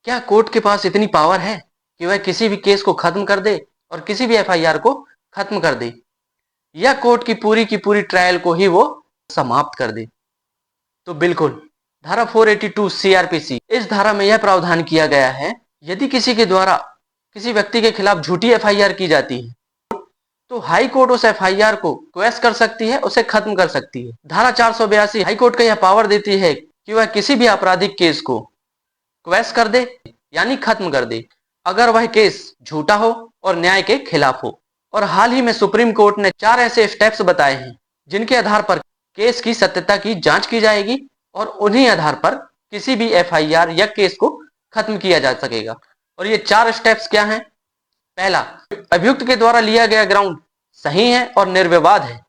क्या कोर्ट के पास इतनी पावर है कि वह किसी भी केस को खत्म कर दे और किसी भी एफआईआर को खत्म कर दे, या कोर्ट की पूरी ट्रायल को ही वो समाप्त कर दे? तो बिल्कुल, धारा 482 सीआरपीसी, इस धारा में यह प्रावधान किया गया है, यदि किसी के द्वारा किसी व्यक्ति के खिलाफ झूठी एफआईआर की जाती है तो हाई कोर्ट उस एफआईआर को क्वेश कर सकती है, उसे खत्म कर सकती है। धारा 482 हाई कोर्ट को यह पावर देती है कि वह किसी भी आपराधिक केस को क्वेश कर दे, यानी खत्म कर दे, अगर वह केस झूठा हो और न्याय के खिलाफ हो। और हाल ही में सुप्रीम कोर्ट ने 4 ऐसे स्टेप्स बताए हैं जिनके आधार पर केस की सत्यता की जांच की जाएगी और उन्हीं आधार पर किसी भी एफआईआर या केस को खत्म किया जा सकेगा। और ये 4 स्टेप्स क्या हैं? पहला, अभियुक्त के द्वारा लिया गया ग्राउंड सही है और निर्विवाद है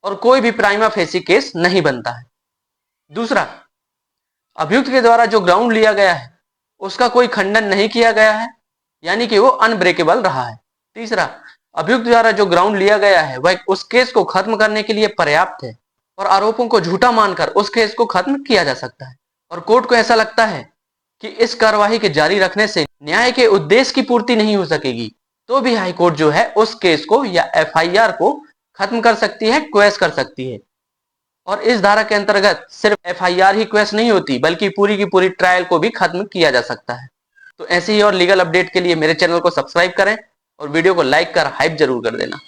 और कोई भी प्राइमा फेसी केस नहीं बनता है। दूसरा, अभियुक्त के द्वारा जो ग्राउंड लिया गया है उसका कोई खंडन नहीं किया गया है, यानी कि वो अनब्रेकेबल रहा है। तीसरा, अभियुक्त द्वारा जो ग्राउंड लिया गया है वह उस केस को खत्म करने के लिए पर्याप्त है और आरोपों को झूठा मानकर उस केस को खत्म किया जा सकता है। और कोर्ट को ऐसा लगता है कि इस कार्यवाही के जारी रखने से न्याय के उद्देश्य की पूर्ति नहीं हो सकेगी, तो भी हाई कोर्ट जो है उस केस को या एफआईआर को खत्म कर सकती है, क्वेश कर सकती है। और इस धारा के अंतर्गत सिर्फ एफआईआर ही क्वेश नहीं होती, बल्कि पूरी की पूरी ट्रायल को भी खत्म किया जा सकता है। तो ऐसे ही और लीगल अपडेट के लिए मेरे चैनल को सब्सक्राइब करें और वीडियो को लाइक कर हाइप जरूर कर देना।